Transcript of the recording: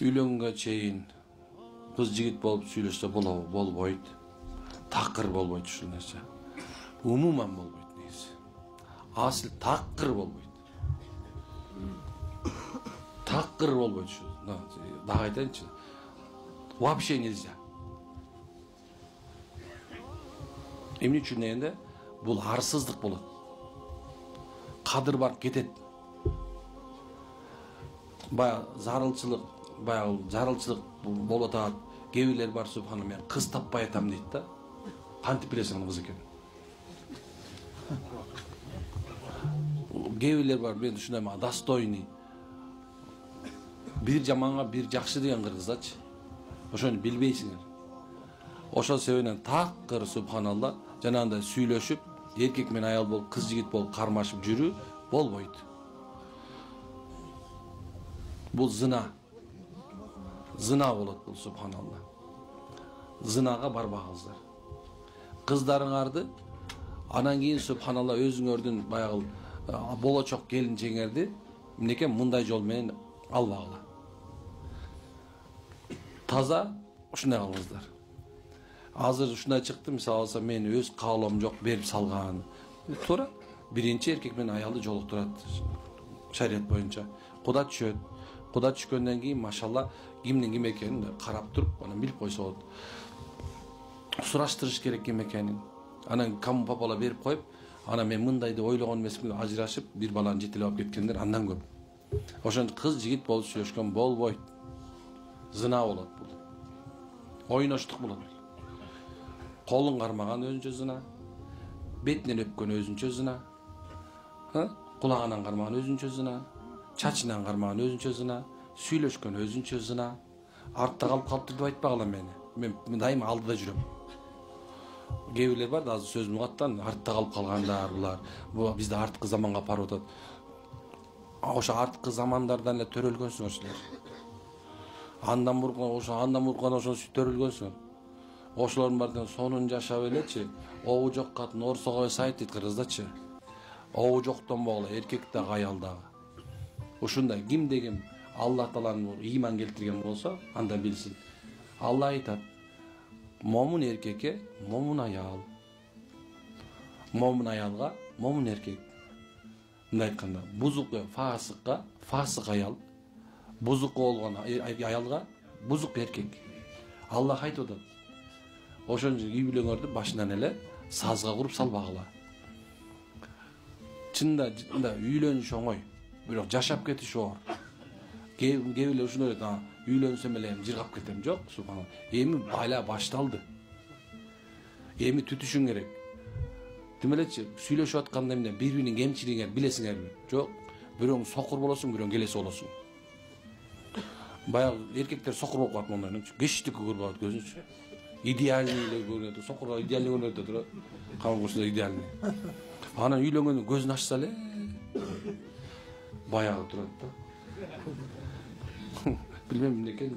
Үйлөнгөнгө чейин кыз жигит болуп сүйлөшсө болбойт. Такыр болбойт ушул нерсе. Умуман болбойт негизи. Асыл такыр болбойт. Такыр болбойт ушул. Дагы айтайынчы. Вообще нельзя. Эмне үчүн дегенде, бул арсыздык болот. Кадыр барып кетет. Баягы зарылчылык болуп атат. Кээ бирлер бар, субхана, мен кыз таппай атам дейт да. Кантип билесиң кыз экен? Кээ бирлер бар, мен ушундай достойный. Бир жаманга бир жакшы деген кыргыздачы. Ошону билбейсиңер. Ошол себептен такыр, субханалла, жанагындай сүйлөшүп, эркек менен аял болуп, кыз жигит болуп кармашып жүрүү болбойт. Бул зына. Зына болот бул, субханалла. Зынага барбагыздар. Кыздарыңарды анан кийин, субханалла, өзүңөрдүн баягы болочок келинчеңерди эмнеке мындай жол менен албагыла. Таза ушундай кылыңыздар. Азыр ушундай чыкты, мисалы алса, мен өз каалоом жок берип салган. Туура. Биринчи эркек менен аялды жолуктурат шарият боюнча. Куда түшөт. Куда түшкөндөн кийин, машалла, кимдин ким экенин карап туруп, анан билип койсо болот. Сураштырыш керек ким экенин. Анан кам папала берип коюп, анан мен мындай деп ойлогон эмесмин, ажырашып, бир баланы жетелеп алып кеткендер андан көп. Ошондо кыз жигит болуп сүйлөшкөн болбойт. Зына болот бул. Ойноштук болот. Колун кармаган өзүнчө зына. Бетинен өпкөн өзүнчө зына. Кулагынан кармаган өзүнчө зына. Чачынан кармаган өзүнчө зына. Сүйлөшкөн өзүнчө зына. Артта калыптыр деп айтпагыла мени. Мен дайыма алдыда жүрөм. Кээ бирлер бар да, азыр сөзүм угаттан артта калып калгандар булар. Бул бизди арткы заманга барып атат. Ошо арткы замандардан эле төрөлгөнсүңөр силер. Андан бурган ошо төрөлгөнсүңөр. Ошолордун бардын сонун жашап элечи, обу жок катын орсого сайт дейт кыргыздачы. Обу жоктон болгула, эркек да, аял да. Ушундай кимде ким Аллах Тааланын ыйман келтирген болсо, анда билсин. Алла айтат: момун эркекке момун аял. Момун аялга момун эркек. Мындай айтканда, бузук фасыкка фасык аял, бузук болгон аялга бузук эркек. Аллах айтып атат. Ошон үчүн үй бүлөңөрдү башынан эле сазга куруп салбагыла. Чында үйлөнүш оңой, бирок жашап кетиш оор. Кээ бирлер ушуну айтат, үйлөнсөм эле жыргап кетем. Жок, субханалла. Эми байла башталды. Эми түтүшүң керек. Тим элечи, сүйлөшүп атканда эмне бири-биринин кемчилигин билесиңерби? Жок. Бирөөң сокур болосуң, бирөөң келеси болосуң. Баягы эркектер сокур болуп калат мондай, кештик көрүп калат көзүнчө. Идеальный эле көрүнөт, сокурга идеальный көрүнөт да тура. Камгырсында идеальный. Анан үйлөнгөндө көзүн ачса эле баягы турат да. Билбейм эмне экен.